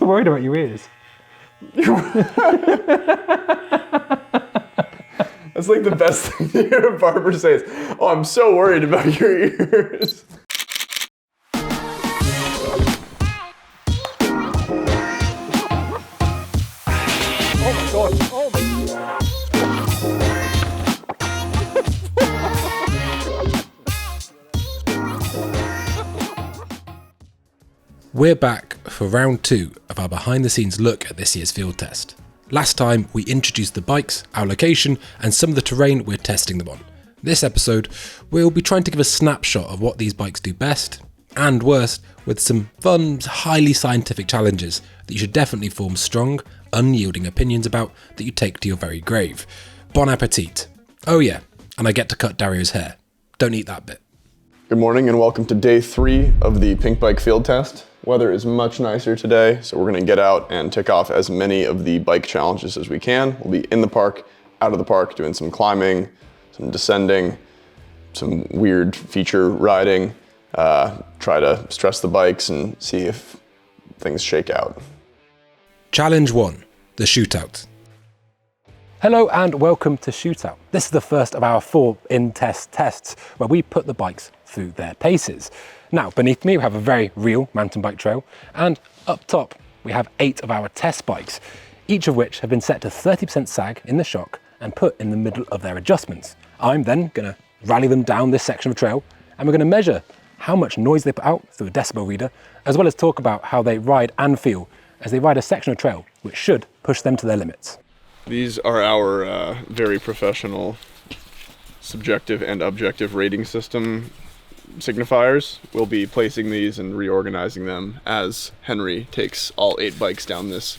worried about your ears. That's like the best thing to hear a barber say is, oh, I'm so worried about your ears. Oh my god. Oh my We're back for round 2 of our behind the scenes look at this year's field test. Last time we introduced the bikes, our location and some of the terrain we're testing them on. This episode we'll be trying to give a snapshot of what these bikes do best and worst, with some fun, highly scientific challenges that you should definitely form strong, unyielding opinions about that you take to your very grave. Bon appetit. Oh yeah, and I get to cut Dario's hair. Don't eat that bit. Good morning and welcome to day 3 of the Pinkbike field test. Weather is much nicer today, so we're gonna get out and tick off as many of the bike challenges as we can. We'll be in the park, out of the park, doing some climbing, some descending, some weird feature riding, try to stress the bikes and see if things shake out. Challenge 1, the Chute Out. Hello and welcome to Chute Out. This is the first of our 4 in-test tests where we put the bikes through their paces. Now, beneath me we have a very real mountain bike trail, and up top we have 8 of our test bikes, each of which have been set to 30% sag in the shock and put in the middle of their adjustments. I'm then going to rally them down this section of trail, and we're going to measure how much noise they put out through a decibel reader, as well as talk about how they ride and feel as they ride a section of trail which should push them to their limits. These are our very professional subjective and objective rating system signifiers. We'll be placing these and reorganizing them as Henry takes all 8 bikes down this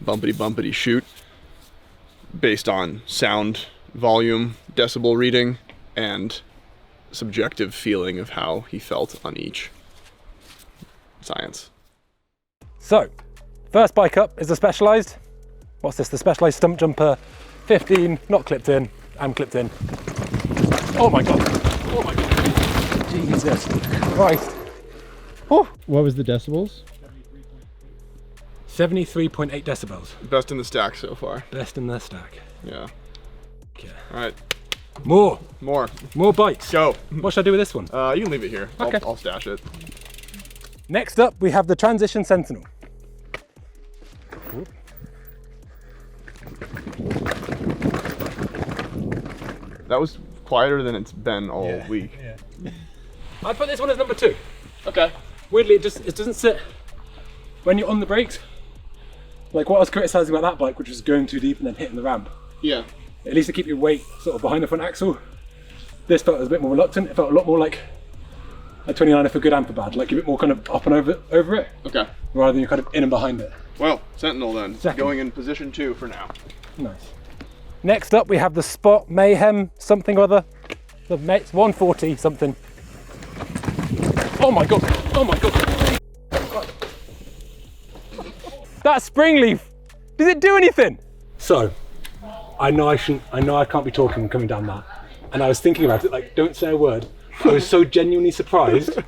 bumpity chute based on sound, volume, decibel reading, and subjective feeling of how he felt on each. Science. So, first bike up is the Specialized. What's this? The Specialized Stump Jumper 15, not clipped in. I'm clipped in. Oh my god. Oh my god. Jesus Christ. Oh. What was the decibels? 73.8 decibels. Best in the stack so far. Best in the stack. Yeah. Okay. All right. More bikes. Go. What should I do with this one? You can leave it here. Okay. I'll stash it. Next up, we have the Transition Sentinel. That was quieter than it's been all week. Yeah. I'd put this one as number 2. Okay. Weirdly, it doesn't sit when you're on the brakes. Like what I was criticizing about that bike, which was going too deep and then hitting the ramp. Yeah. At least to keep your weight sort of behind the front axle. This felt a bit more reluctant. It felt a lot more like a 29er for good and for bad, like a bit more kind of up and over it. Okay. Rather than you're kind of in and behind it. Well, Sentinel then. Second. Going in position 2 for now. Nice. Next up we have the Spot Mayhem something or other. It's 140 something. Oh my god! Oh my god! That spring leaf! Does it do anything? So, I know I can't be talking coming down that. And I was thinking about it, like, don't say a word. I was so genuinely surprised.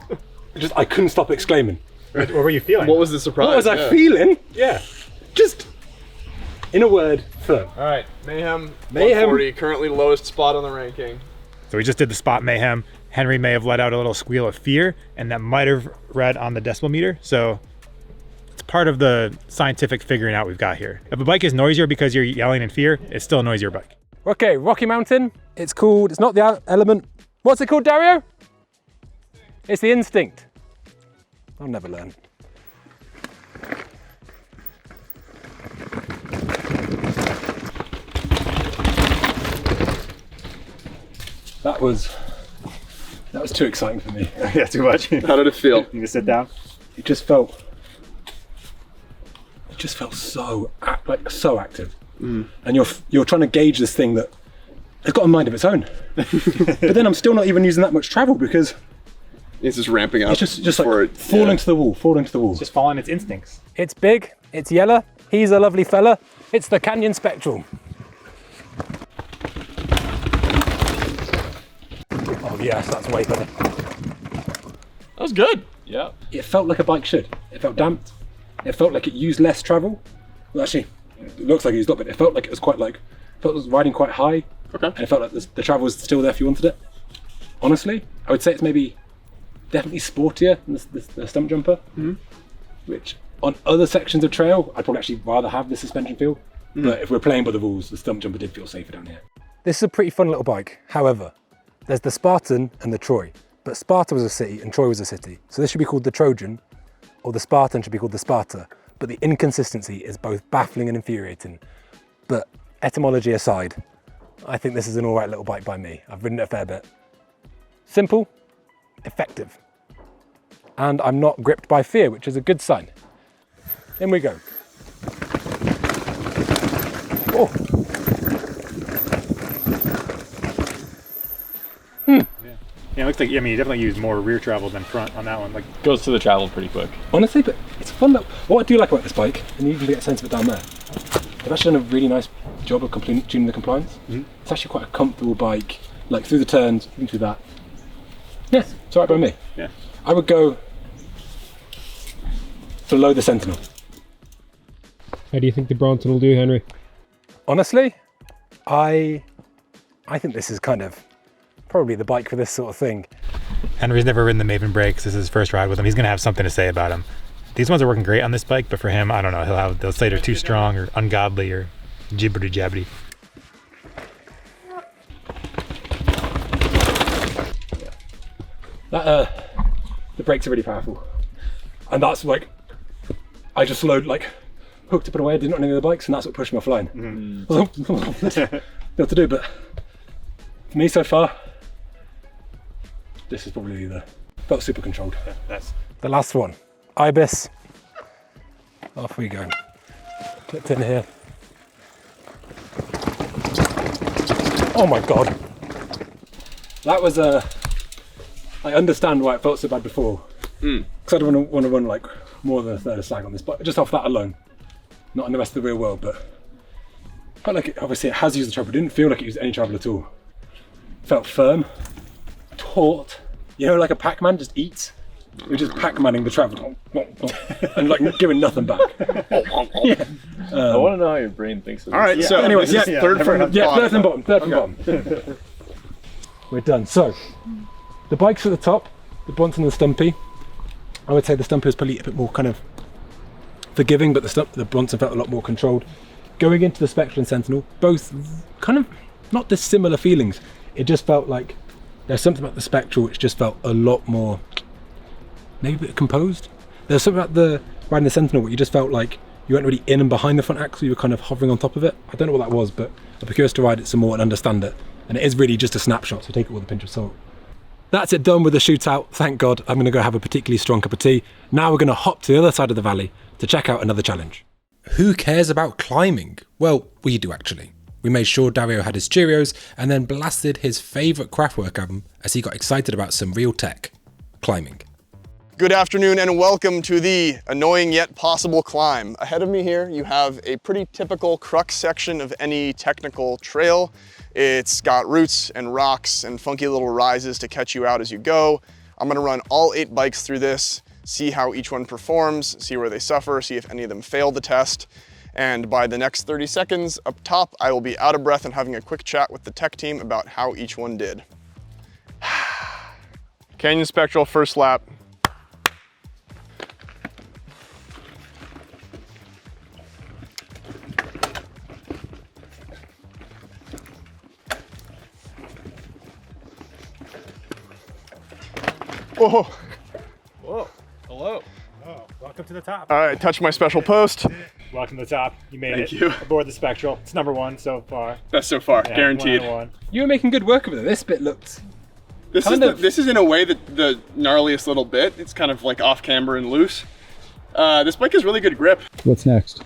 I couldn't stop exclaiming. What were you feeling? What was the surprise? What was I feeling? Yeah. Just, in a word, firm. All right, Mayhem 140, currently lowest spot on the ranking. So we just did the Spot Mayhem. Henry may have let out a little squeal of fear, and that might have read on the decibel meter. So it's part of the scientific figuring out we've got here. If a bike is noisier because you're yelling in fear, it's still a noisier bike. Okay, Rocky Mountain. It's not the Element. What's it called, Dario? It's the Instinct. I'll never learn. That was too exciting for me. Yeah, too much. How did it feel? You can sit down. It just felt so active. And you're trying to gauge this thing that it's got a mind of its own. But then I'm still not even using that much travel because it's just ramping up. It's just like falling to the wall. It's just following its instincts. It's big, it's yellow, he's a lovely fella. It's the Canyon Spectral. Oh yes, that's way better. That was good. Yeah. It felt like a bike should. It felt damped. it felt like it used less travel. Well, actually, it looks like it used a lot, but it felt like it was quite like, felt it was riding quite high. Okay. And it felt like the travel was still there if you wanted it. Honestly, I would say it's maybe definitely sportier than the stump jumper, which on other sections of trail, I'd probably actually rather have the suspension feel. But if we're playing by the rules, the stump jumper did feel safer down here. This is a pretty fun little bike. However, there's the Spartan and the Troy, but Sparta was a city and Troy was a city. So this should be called the Trojan, or the Spartan should be called the Sparta. But the inconsistency is both baffling and infuriating. But etymology aside, I think this is an all right little bike by me. I've ridden it a fair bit. Simple, effective. And I'm not gripped by fear, which is a good sign. In we go. Oh. Yeah, it looks like, I mean, you definitely use more rear travel than front on that one. Like, Goes to the travel pretty quick. Honestly, but it's fun. What I do like about this bike, and you can get a sense of it down there, they've actually done a really nice job of tuning the compliance. It's actually quite a comfortable bike, like through the turns, even through that. Yeah, it's all right by me. yeah. I would go below the Sentinel. How do you think the Bronson will do, Henry? Honestly, I think this is kind of probably the bike for this sort of thing. Henry's never ridden the Maven brakes. This is his first ride with them. He's going to have something to say about them. These ones are working great on this bike, but for him, I don't know. They'll say they're too strong or ungodly or jibbity jabbity. The brakes are really powerful. And that's like, I just slowed, like, hooked up and away, I didn't on any of the bikes, and that's what pushed me offline. I was like, what to do, but for me so far, this is probably felt super controlled. Yeah, that's The last one, Ibis. Off we go. Clipped in here. Oh my God. That was I understand why it felt so bad before. Because I don't want to run like more than a third of slag on this, but just off that alone. Not in the rest of the real world, but felt like obviously it has used the travel. It didn't feel like it used any travel at all. Felt firm, taut. You know, like a Pac-Man just eats. We're just Pac-Manning the travel and like giving nothing back. Yeah. I want to know how your brain thinks of this. All right, so anyway, this is third from the third from bottom. bottom. Third from bottom. We're done. So the bikes at the top, the Bronson and the Stumpy. I would say the Stumpy was probably a bit more kind of forgiving, but the Bronson felt a lot more controlled. Going into the Spectral and Sentinel, both kind of not dissimilar feelings. It just felt like there's something about the Spectral which just felt a lot more, maybe a bit composed. There's something about riding the Sentinel where you just felt like you weren't really in and behind the front axle, you were kind of hovering on top of it. I don't know what that was, but I'd be curious to ride it some more and understand it. And it is really just a snapshot, so take it with a pinch of salt. That's it done with the shootout. Thank God. I'm going to go have a particularly strong cup of tea. Now we're going to hop to the other side of the valley to check out another challenge. Who cares about climbing? Well, we do actually. We made sure Dario had his Cheerios and then blasted his favourite Kraftwerk album as he got excited about some real tech, climbing. Good afternoon and welcome to the annoying yet possible climb. Ahead of me here, you have a pretty typical crux section of any technical trail. It's got roots and rocks and funky little rises to catch you out as you go. I'm gonna run all 8 bikes through this, see how each one performs, see where they suffer, see if any of them fail the test. And by the next 30 seconds up top, I will be out of breath and having a quick chat with the tech team about how each one did. Canyon Spectral, first lap. Whoa. Whoa. Hello. Oh, welcome to the top. All right, touch my special post. Welcome to the top. You made Thank it. you. Aboard the Spectral. It's #1 so far. That's so far, Yeah, guaranteed. 1-1. You were making good work of it. This bit looked... This is in a way the gnarliest little bit. It's kind of like off camber and loose. This bike has really good grip. What's next?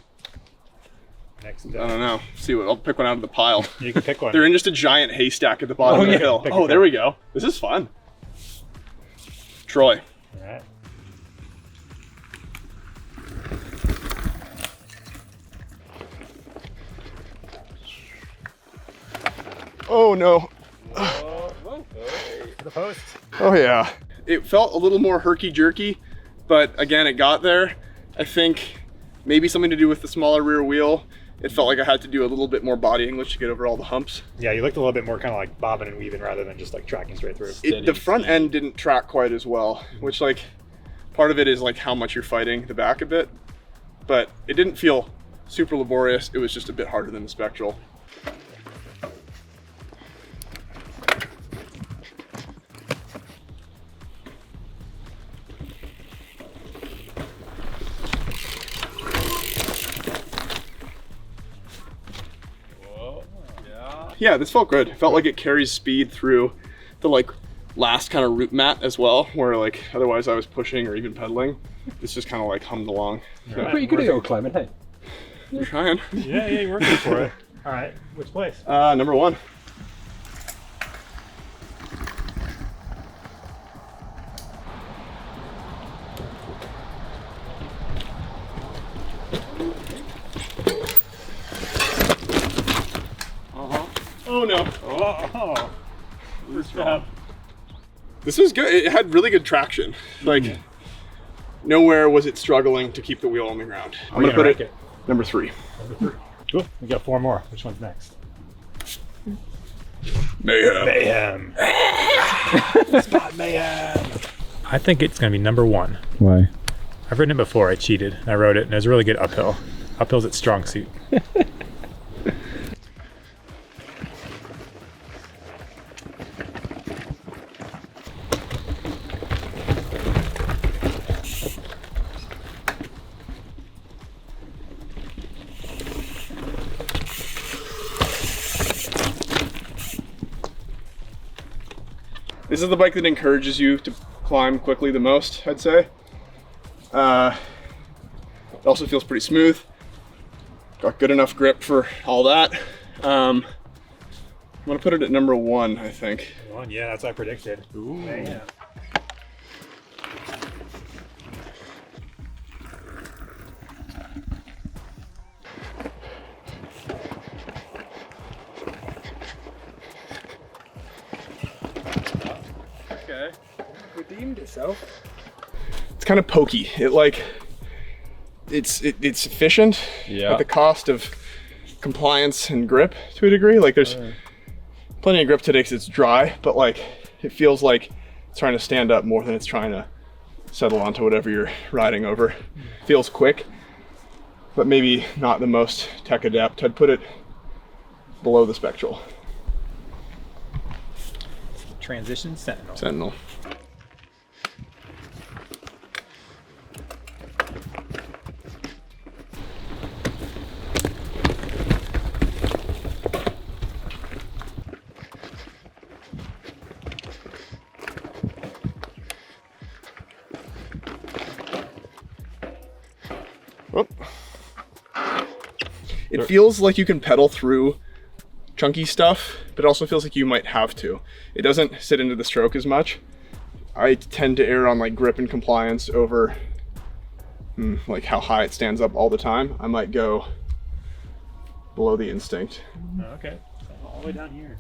Next, I don't know. I'll pick one out of the pile. you can pick one. They're in just a giant haystack at the bottom of the hill. Pick Oh, a there we go. This is fun. Troy. All right. Oh no. To the post. Oh yeah. It felt a little more herky-jerky, but again, it got there. I think maybe something to do with the smaller rear wheel. It felt like I had to do a little bit more body English to get over all the humps. Yeah, you looked a little bit more kind of like bobbing and weaving rather than just like tracking straight through. The front end didn't track quite as well, which like part of it is like how much you're fighting the back a bit, but it didn't feel super laborious. It was just a bit harder than the Spectral. Yeah, this felt good. It felt like it carries speed through the like last kind of root mat as well, where like otherwise I was pushing or even pedaling. This just kind of like hummed along. You're pretty good at your climbing, hey? We're trying. Yeah, you're working for it. All right, which place? Number 1. Oh no. Oh, first step. This was good. It had really good traction. Like nowhere was it struggling to keep the wheel on the ground. I'm gonna put it number 3. Cool. We got 4 more. Which one's next? Mayhem. Spot mayhem. I think it's gonna be number 1. Why? I've ridden it before. I cheated and I rode it, and it was a really good uphill. Uphill's its strong suit. This is the bike that encourages you to climb quickly the most, I'd say. It also feels pretty smooth. Got good enough grip for all that. I'm gonna put it at number 1, I think. 1, yeah, that's what I predicted. Ooh. Man. Okay. Redeemed itself. It's kind of pokey. It like, it's efficient at the cost of compliance and grip to a degree. Like there's plenty of grip today because it's dry, but like it feels like it's trying to stand up more than it's trying to settle onto whatever you're riding over. Feels quick, but maybe not the most tech adept. I'd put it below the Spectral. Transition Sentinel. Sentinel. Oh. It feels like you can pedal through chunky stuff, but it also feels like you might have to. It doesn't sit into the stroke as much. I tend to err on like grip and compliance over like how high it stands up all the time. I might go below the instinct. Oh, okay, all the way down here.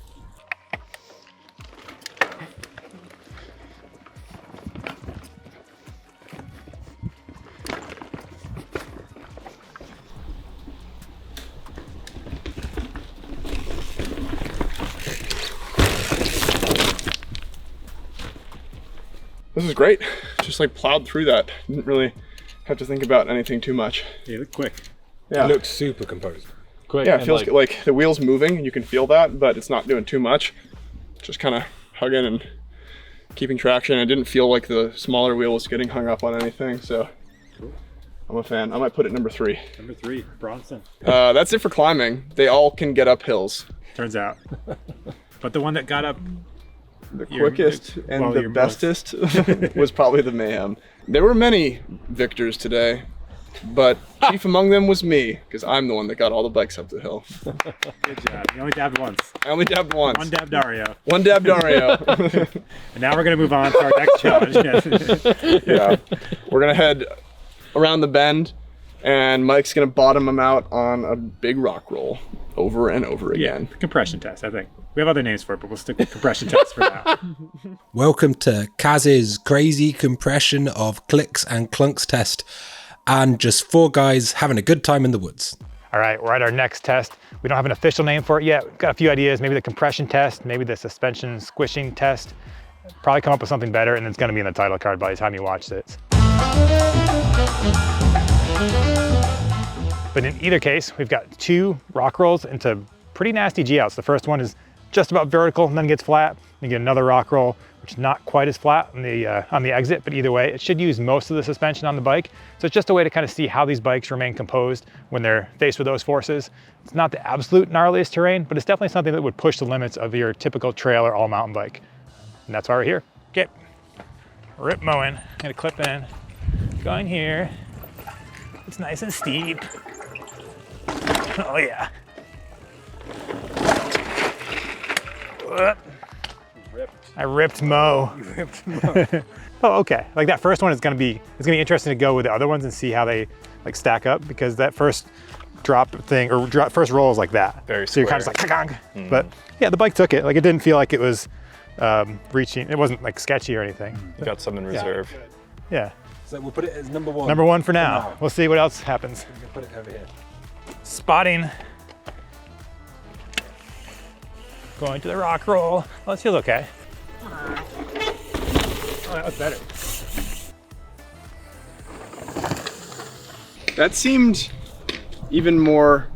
This is great. Just like plowed through that. Didn't really have to think about anything too much. You look quick. Yeah. It looks super composed. Quick. Yeah, it feels like the wheel's moving and you can feel that, but it's not doing too much. Just kind of hugging and keeping traction. It didn't feel like the smaller wheel was getting hung up on anything, so I'm a fan. I might put it number 3. Number 3, Bronson. That's it for climbing. They all can get up hills. Turns out. But the one that got up The quickest and well, the you're bestest was probably the Mayhem. There were many victors today, but chief among them was me, because I'm the one that got all the bikes up the hill. Good job. You only dabbed once. I only dabbed once. One dab Dario. One dab Dario. And now we're going to move on to our next challenge. Yeah. We're going to head around the bend, and Mike's going to bottom him out on a big rock roll over and over again. Compression test, I think. We have other names for it, but we'll stick with compression test for now. Welcome to Kaz's crazy compression of clicks and clunks test. and just 4 guys having a good time in the woods. All right, we're at our next test. We don't have an official name for it yet. We've got a few ideas, maybe the compression test, maybe the suspension squishing test. Probably come up with something better, and it's gonna be in the title card by the time you watch this. But in either case, we've got 2 rock rolls into pretty nasty G-outs. The first one is just about vertical and then gets flat. You get another rock roll, which is not quite as flat on the exit, but either way, it should use most of the suspension on the bike. So it's just a way to kind of see how these bikes remain composed when they're faced with those forces. It's not the absolute gnarliest terrain, but it's definitely something that would push the limits of your typical trail or all mountain bike. And that's why we're here. Okay, rip mowing, gonna clip in, going here. It's nice and steep. Oh yeah. Whoop. I ripped mow. You ripped mow. Oh, okay. Like that first one is gonna be interesting to go with the other ones and see how they like stack up, because that first drop thing or first roll is like that. Very so you're kind of just like, but yeah, the bike took it. Like it didn't feel like it was reaching. It wasn't like sketchy or anything. You got some in reserve. Yeah. So we'll put it as number 1. Number 1 for now. We'll see what else happens. We can put it over here. Spotting. Going to the rock roll. Well, it feels okay. Oh, that was better. That seemed even more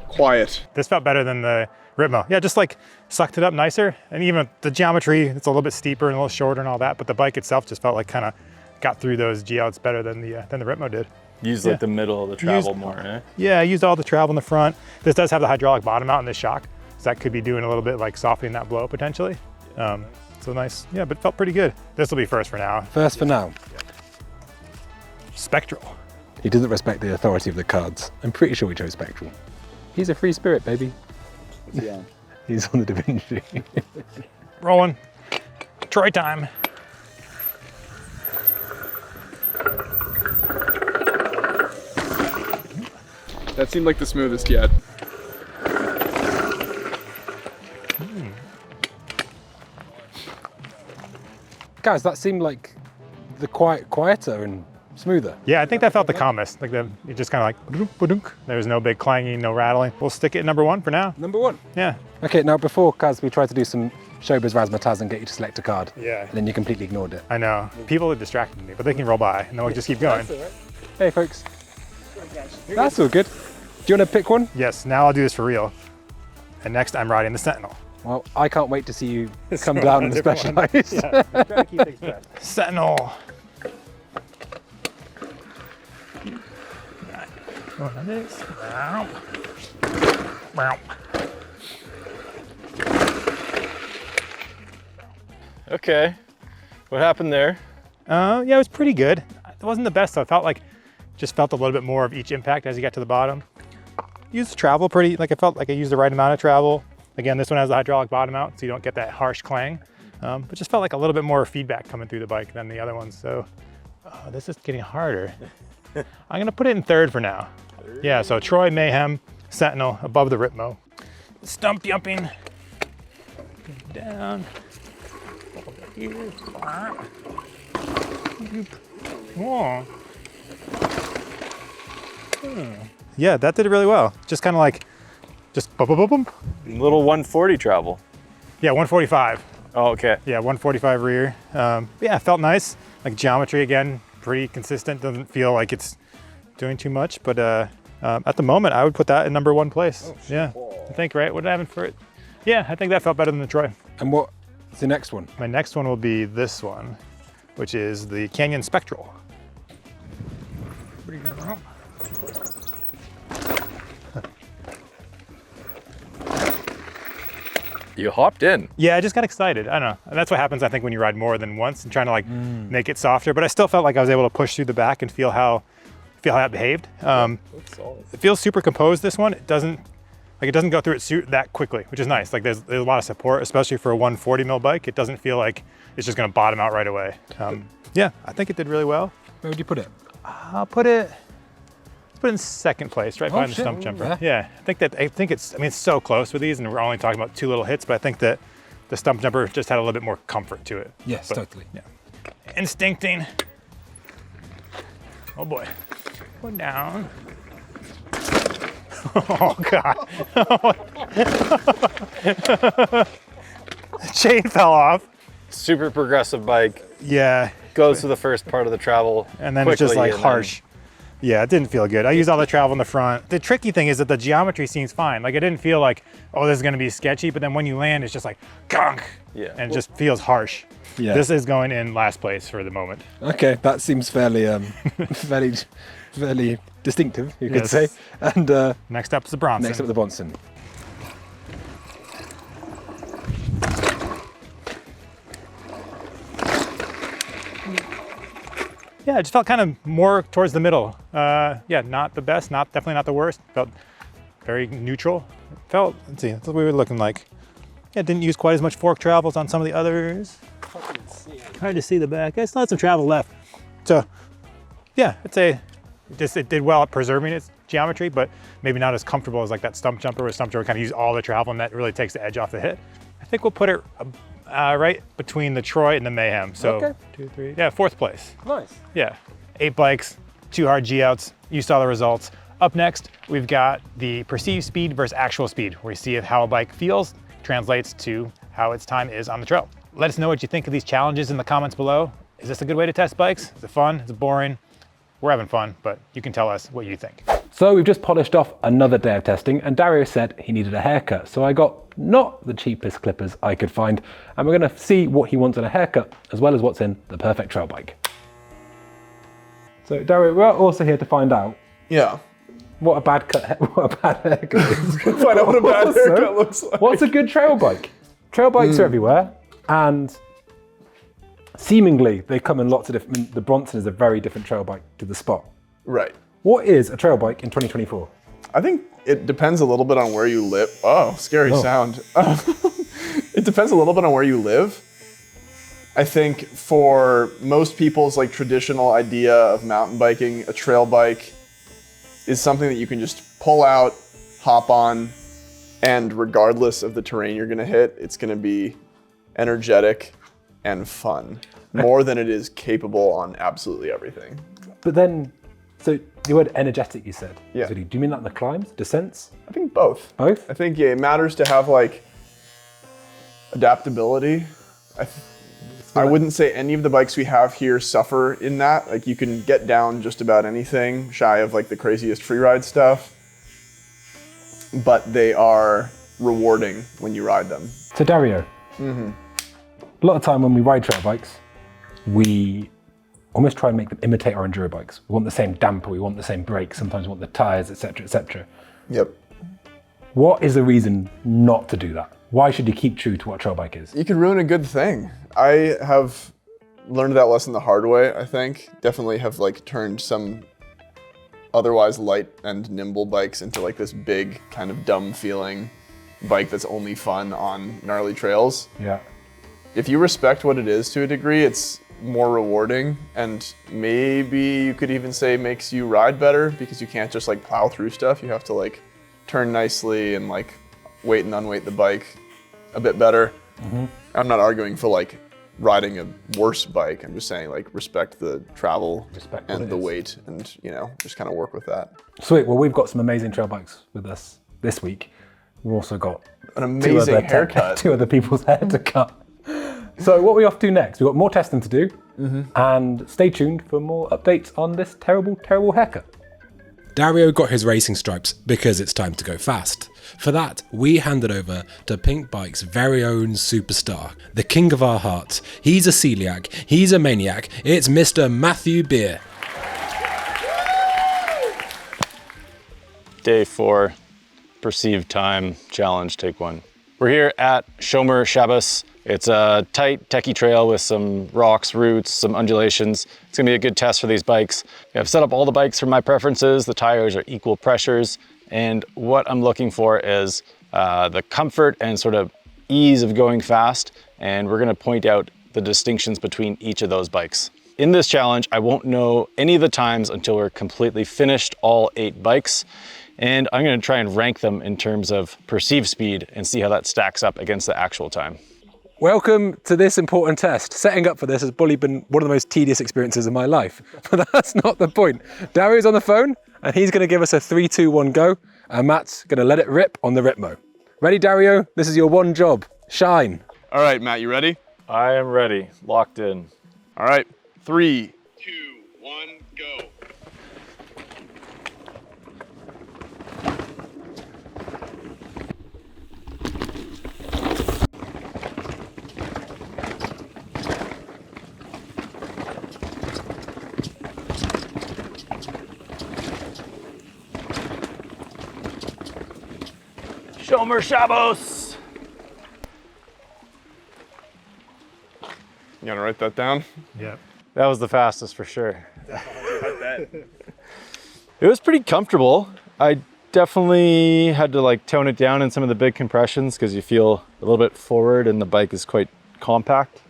quiet. This felt better than the Ritmo. Yeah, just like sucked it up nicer. And even the geometry, it's a little bit steeper and a little shorter and all that, but the bike itself just felt like kind of got through those G-outs better than the Ritmo did. Use like the middle of the travel more, eh? Yeah, I used all the travel in the front. This does have the hydraulic bottom out in this shock, so that could be doing a little bit like softening that blow potentially. So nice, yeah, but it felt pretty good. This will be first for now. First for now. Spectral. He doesn't respect the authority of the cards. I'm pretty sure we chose Spectral. He's a free spirit, baby. What's he on? He's on the Da Vinci. Rolling. Troy time. That seemed like the smoothest yet. Guys, that seemed like the quieter and smoother. Yeah, I think that felt the calmest. Like it just kind of like, ba-dunk, ba-dunk. There was no big clanging, no rattling. We'll stick it at number 1 for now. Number 1. Yeah. Okay, now before, Kaz, we tried to do some showbiz razzmatazz and get you to select a card. Yeah. And then you completely ignored it. I know. People are distracting me, but they can roll by and then we'll just keep going. Hey, folks. That's all good. Do you want to pick one? Yes, now I'll do this for real. And next I'm riding the Sentinel. Well, I can't wait to see you come down in the Specialized. Yeah, try to keep things fresh. Sentinel. Okay. What happened there? Yeah, it was pretty good. It wasn't the best, though. It felt like, just felt a little bit more of each impact as you got to the bottom. Used travel pretty, like I felt like I used the right amount of travel. Again, this one has the hydraulic bottom out, so you don't get that harsh clang. But just felt like a little bit more feedback coming through the bike than the other ones. So this is getting harder. I'm gonna put it in third for now. Yeah, so Troy, Mayhem, Sentinel, above the Ritmo. Stump jumping. Down. Over here. Whoa. Yeah, that did it really well. Just kind of like, just boom, boom, boom, boom. Little 140 travel. Yeah, 145. Oh, okay. Yeah, 145 rear. Yeah, it felt nice. Like geometry again, pretty consistent. Doesn't feel like it's doing too much, but at the moment, I would put that in number 1 place. Oh, yeah, I think, right? What did I have for it? Yeah, I think that felt better than the Troy. And what's the next one? My next one will be this one, which is the Canyon Spectral. What are you gonna do? You hopped in. Yeah, I just got excited. I don't know. And that's what happens, I think, when you ride more than once and trying to like make it softer. But I still felt like I was able to push through the back and feel how it behaved. It feels super composed, this one. It doesn't go through it that quickly, which is nice. Like there's a lot of support, especially for a 140 mil bike. It doesn't feel like it's just gonna bottom out right away. Yeah, I think it did really well. Where would you put it? I'll put it in second place, right behind the stump jumper. Yeah, I think it's, I mean, it's so close with these and we're only talking about 2 little hits, but I think that the stump jumper just had a little bit more comfort to it. Yes, totally. Yeah. Instincting. Oh boy. Go down. Oh God. The chain fell off. Super progressive bike. Yeah. Goes to the first part of the travel And then it's just quickly, like and then- harsh. Yeah, it didn't feel good. I used all the travel in the front. The tricky thing is that the geometry seems fine. Like it didn't feel like, oh, this is gonna be sketchy, but then when you land, it's just like, gunk. Yeah. And it just feels harsh. Yeah. This is going in last place for the moment. Okay, that seems fairly, fairly distinctive, you could Yes. say. And Next up is the Bronson. next up, the Bronson. Yeah, it just felt kind of more towards the middle. Yeah, not the best, definitely not the worst. Felt very neutral. Felt, let's see, that's what we were looking like. Yeah, didn't use quite as much fork travel as on some of the others. Hard to see the back. I still had some travel left. So, yeah, I'd say it did well at preserving its geometry, but maybe not as comfortable as like that stump jumper, where stump jumper kind of use all the travel and that really takes the edge off the hit. I think we'll put it right between the Troy and the Mayhem. So Okay. 2, 3, yeah, 4th place. Nice. Yeah, 8 bikes, 2 hard G-outs. You saw the results. Up next, we've got the perceived speed versus actual speed, where we see if how a bike feels translates to how its time is on the trail. Let us know what you think of these challenges in the comments below. Is this a good way to test bikes? Is it fun? Is it boring? We're having fun, but you can tell us what you think. So we've just polished off another day of testing, and Dario said he needed a haircut. So I got not the cheapest clippers I could find, and we're gonna see what he wants in a haircut, as well as what's in the perfect trail bike. So Dario, we're also here to find out Yeah. what a bad haircut is. Find out what a bad Also, haircut looks like. What's a good trail bike? Trail bikes are everywhere, and seemingly they come in lots of different. I mean, the Bronson is a very different trail bike to the Spot. Right. What is a trail bike in 2024? I think it depends a little bit on where you live. Oh, scary sound. It depends a little bit on where you live. I think for most people's like traditional idea of mountain biking, a trail bike is something that you can just pull out, hop on, and regardless of the terrain you're gonna hit, it's gonna be energetic and fun, more than it is capable on absolutely everything. But then, so the word energetic you said. Yeah. So do you mean that in the climbs, descents? I think both. Both? I think yeah, it matters to have like adaptability. I wouldn't say any of the bikes we have here suffer in that. Like you can get down just about anything, shy of like the craziest freeride stuff, but they are rewarding when you ride them. So Dario, a lot of time when we ride trail bikes, we almost try and make them imitate our enduro bikes. We want the same damper, we want the same brakes, sometimes we want the tires, etc., etc. Yep. What is the reason not to do that? Why should you keep true to what a trail bike is? You can ruin a good thing. I have learned that lesson the hard way, I think. Definitely have like turned some otherwise light and nimble bikes into like this big kind of dumb feeling bike that's only fun on gnarly trails. Yeah. If you respect what it is to a degree, it's more rewarding, and maybe you could even say makes you ride better because you can't just like plow through stuff. You have to like turn nicely and like weight and unweight the bike a bit better. I'm not arguing for like riding a worse bike. I'm just saying like respect the travel Respect what and it the is. weight, and you know, just kind of work with that. Sweet, well we've got some amazing trail bikes with us this week. We've also got An amazing haircut. two other people's hair to cut. So what are we off to next? We've got more testing to do, and stay tuned for more updates on this terrible, terrible haircut. Dario got his racing stripes because it's time to go fast. For that, we handed over to Pinkbike's very own superstar, the king of our hearts. He's a celiac, he's a maniac, it's Mr. Matthew Beer. Day 4, perceived time challenge, take 1. We're here at Shomer Shabbos. It's a tight, techie trail with some rocks, roots, some undulations. It's gonna be a good test for these bikes. I've set up all the bikes for my preferences. The tires are equal pressures. And what I'm looking for is the comfort and sort of ease of going fast. And we're gonna point out the distinctions between each of those bikes. In this challenge, I won't know any of the times until we're completely finished all 8 bikes. And I'm gonna try and rank them in terms of perceived speed and see how that stacks up against the actual time. Welcome to this important test. Setting up for this has probably been one of the most tedious experiences of my life, but that's not the point. Dario's on the phone and he's going to give us a 3, 2, 1 go, and Matt's going to let it rip on the Ripmo. Ready, Dario? This is your one job. Shine. All right, Matt, you ready? I am ready, locked in. All right, 3, 2, 1, go. Chute Out. You gotta write that down? Yep. That was the fastest for sure. It was pretty comfortable. I definitely had to like tone it down in some of the big compressions because you feel a little bit forward and the bike is quite compact.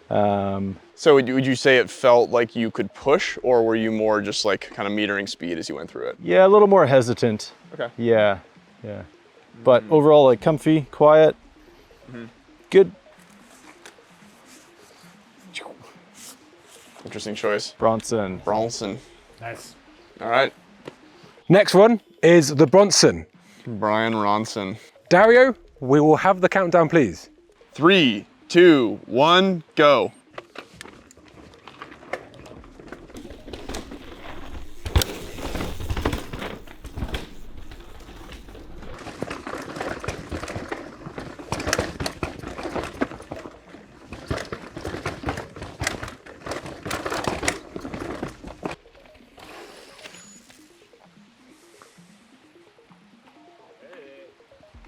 So would you say it felt like you could push, or were you more just like kind of metering speed as you went through it? Yeah, a little more hesitant. Okay. Yeah. But overall, like comfy, quiet, good. Interesting choice. Bronson. Nice. All right, Next one is the Bronson. Brian Ronson. Dario, we will have the countdown, please. 3, 2, 1, go.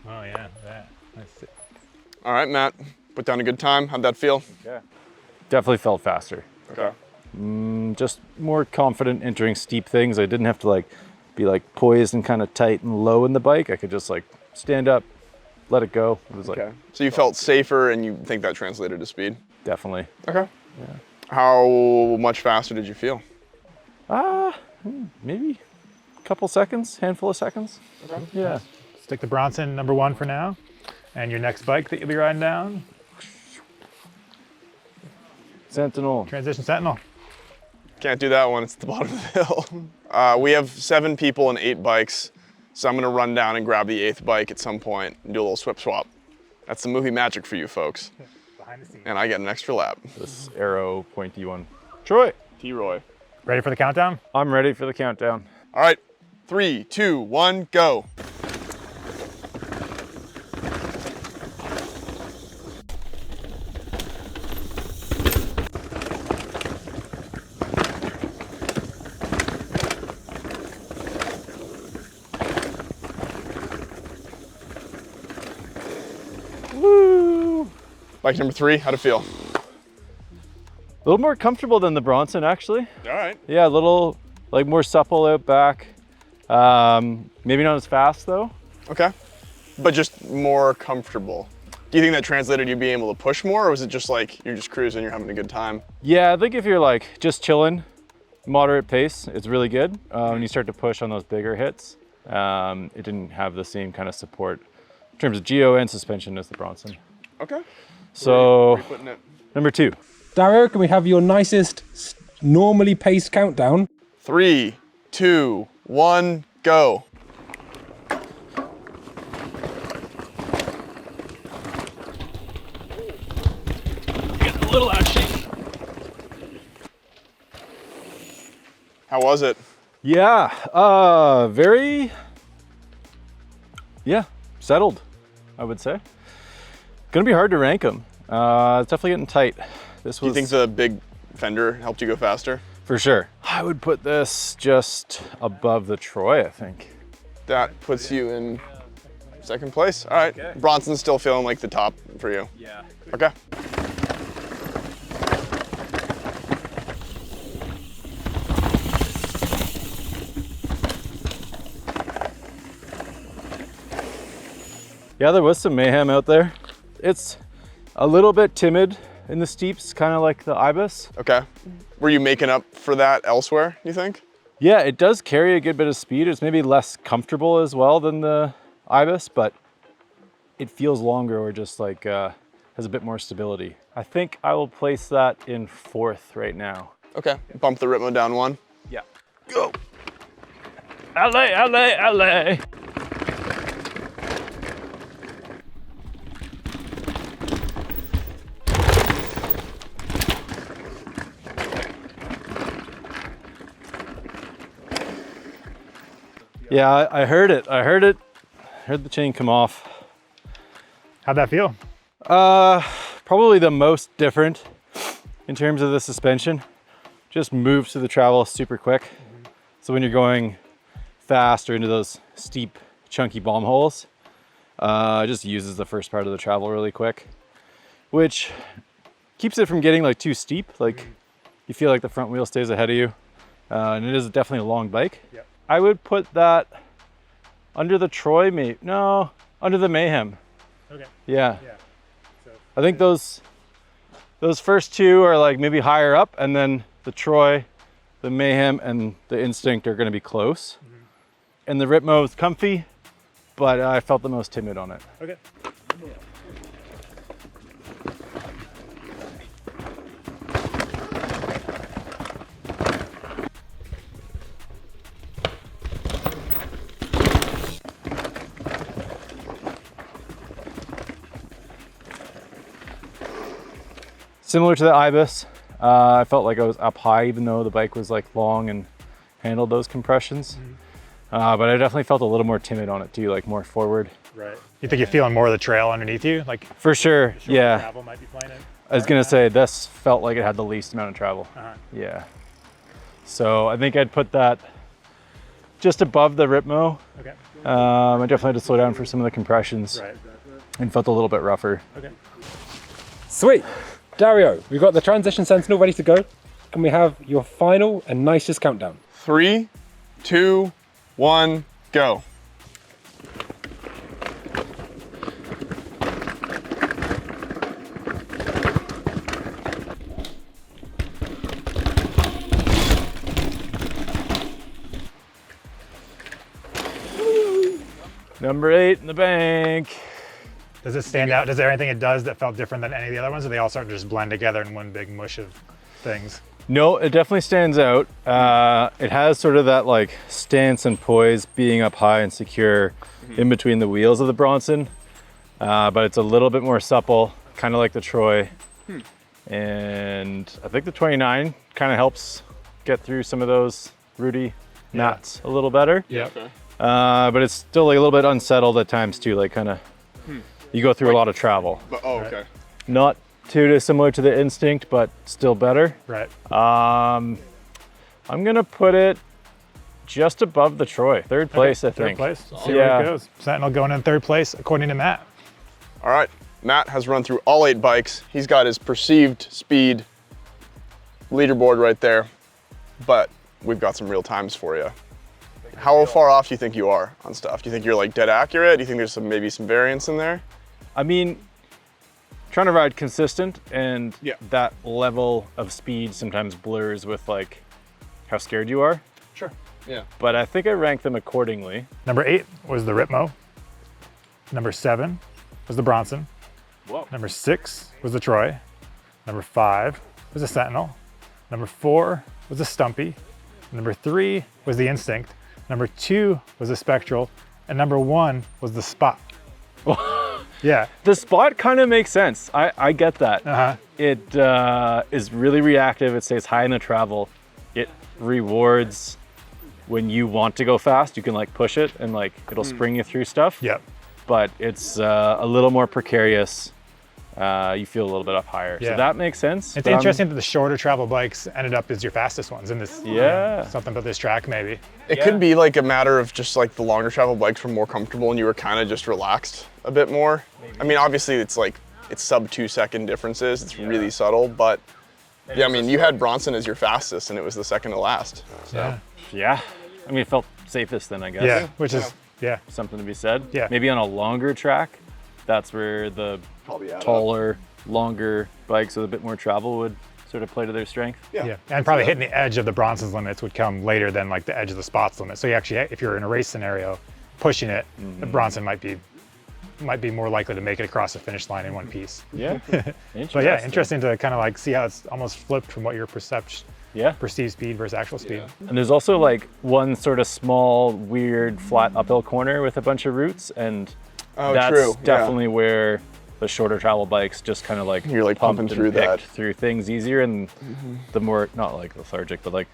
Oh yeah, that. Nice. All right, Matt, put down a good time. How'd that feel? Definitely felt faster. Okay. Just more confident entering steep things. I didn't have to like be like poised and kind of tight and low in the bike. I could just like stand up, let it go. It was like Okay. So you felt safer, and you think that translated to speed? definitely. Okay. Yeah. How much faster did you feel? Maybe a couple seconds, handful of seconds. Okay. Yeah. Stick to Bronson #1 for now. And your next bike that you'll be riding down, Sentinel. Transition Sentinel. Can't do that one, it's at the bottom of the hill. We have 7 people and 8 bikes, so I'm gonna run down and grab the 8th bike at some point and do a little swip swap. That's the movie magic for you folks. Behind the scenes. And I get an extra lap. This arrow pointy one. Troy. T-Roy. Ready for the countdown? I'm ready for the countdown. All right, 3, 2, 1, go. Woo! Bike number 3, how'd it feel? A little more comfortable than the Bronson, actually. All right. Yeah, a little like more supple out back. Maybe not as fast though. Okay, but just more comfortable. Do you think that translated to you being able to push more, or was it just like you're just cruising, you're having a good time? Yeah, I think if you're like just chilling, moderate pace, it's really good. When you start to push on those bigger hits, it didn't have the same kind of support in terms of geo and suspension as the Bronson. Okay. So, Where are you putting it? number 2. Dario, can we have your nicest, normally paced countdown? 3, 2, 1, go. Getting a little out of shape. How was it? Yeah, very, settled, I would say. Gonna be hard to rank them. It's definitely getting tight. This was, Do you think the big fender helped you go faster? for sure. I would put this just above the Troy, I think. That puts you in second place. All right. Okay. Bronson's still feeling like the top for you. Yeah. Okay. Yeah, there was some mayhem out there. It's a little bit timid in the steeps, kind of like the Ibis. Okay. Were you making up for that elsewhere, you think? Yeah, it does carry a good bit of speed. It's maybe less comfortable as well than the Ibis, but it feels longer or just like has a bit more stability. I think I will place that in 4th right now. Okay, bump the Ritmo down 1. Yeah. Go. Alley, alley, alley. Yeah, I heard it. I heard the chain come off. How'd that feel? Probably the most different in terms of the suspension. Just moves through the travel super quick. So when you're going fast or into those steep, chunky bomb holes, it just uses the first part of the travel really quick, which keeps it from getting like too steep. Like you feel like the front wheel stays ahead of you. And it is definitely a long bike. Yep. I would put that under the Troy, maybe. No, under the Mayhem. Okay. Yeah. Yeah. So, I think those first two are like maybe higher up, and then the Troy, the Mayhem, and the Instinct are going to be close. And the Ritmo is comfy, but I felt the most timid on it. okay. Similar to the Ibis, I felt like I was up high, even though the bike was like long and handled those compressions. But I definitely felt a little more timid on it too, like more forward. Right. You think you're feeling more of the trail underneath you? Like For sure, yeah. travel might be playing it? I was gonna say this felt like it had the least amount of travel. Yeah. So I think I'd put that just above the Ritmo. Okay. I definitely had to slow down for some of the compressions Right. and felt a little bit rougher. Okay. Sweet. Dario, we've got the transition sentinel ready to go. Can we have your final and nicest countdown? 3, 2, 1, go. Number 8 in the bank. Does it stand out? Is there anything it does that felt different than any of the other ones, or they all start to just blend together in one big mush of things? No, it definitely stands out. It has sort of that like stance and poise, being up high and secure in between the wheels of the Bronson, but it's a little bit more supple, kind of like the Troy. And I think the 29 kind of helps get through some of those rooty mats a little better. Yeah. Okay. But it's still like a little bit unsettled at times too, like kind of, you go through a lot of travel. But, oh, okay. Not too dissimilar to the Instinct, but still better. Right. I'm gonna put it just above the Troy, third place, I think. Third place. See where it goes. Sentinel going in 3rd place, according to Matt. All right, Matt has run through all 8 bikes. He's got his perceived speed leaderboard right there, but we've got some real times for you. How far off do you think you are on stuff? Do you think you're like dead accurate? Do you think there's maybe some variance in there? I mean, trying to ride consistent, and Yeah. that level of speed sometimes blurs with like how scared you are. Sure. Yeah. But I think I ranked them accordingly. Number 8 was the Ritmo. Number 7 was the Bronson. Whoa. Number 6 was the Troy. Number 5 was the Sentinel. Number 4 was the Stumpy. Number 3 was the Instinct. Number 2 was the Spectral. And number 1 was the Spot. Yeah. The Spot kind of makes sense. I get that. Uh-huh. It is really reactive. It stays high in the travel. It rewards when you want to go fast. You can like push it and like it'll spring you through stuff. Yep. But it's a little more precarious. You feel a little bit up higher. Yeah. So that makes sense. It's but interesting that the shorter travel bikes ended up as your fastest ones in this. Yeah. Something about this track, maybe. It could be like a matter of just like the longer travel bikes were more comfortable and you were kind of just relaxed a bit more. I mean, obviously it's sub 2 second differences. It's really subtle, but yeah, I mean, you had Bronson as your fastest and it was the second to last. So. Yeah. Yeah. I mean, it felt safest then, I guess. Yeah. Which is, yeah. Something to be said. Yeah. Maybe on a longer track, that's where the Probably add up. taller, longer bikes with a bit more travel would sort of play to their strength. Yeah. And probably hitting the edge of the Bronson's limits would come later than like the edge of the Spot's limit. So you actually, if you're in a race scenario, pushing it, the Bronson might be might be more likely to make it across the finish line in one piece. Yeah. But yeah, interesting to kind of like see how it's almost flipped from what your perceived speed versus actual speed. And there's also like one sort of small, weird, flat uphill corner with a bunch of roots, and that's definitely where the shorter travel bikes just kind of like you're like pumping through that through things easier, and the more not like lethargic, but like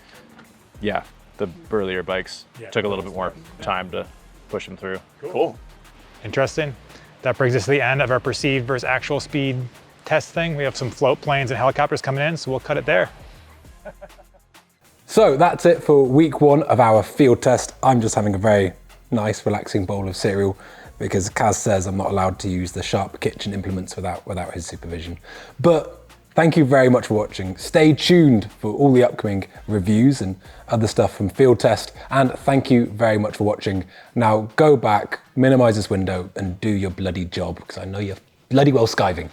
the burlier bikes took a little bit more time to push them through. Cool. Interesting. That brings us to the end of our perceived versus actual speed test thing. We have some float planes and helicopters coming in, so we'll cut it there. So that's it for week 1 of our field test. I'm just having a very nice, relaxing bowl of cereal because Kaz says I'm not allowed to use the sharp kitchen implements without his supervision. But thank you very much for watching. Stay tuned for all the upcoming reviews and other stuff from field test. And thank you very much for watching. Now go back, minimize this window and do your bloody job because I know you're bloody well skiving.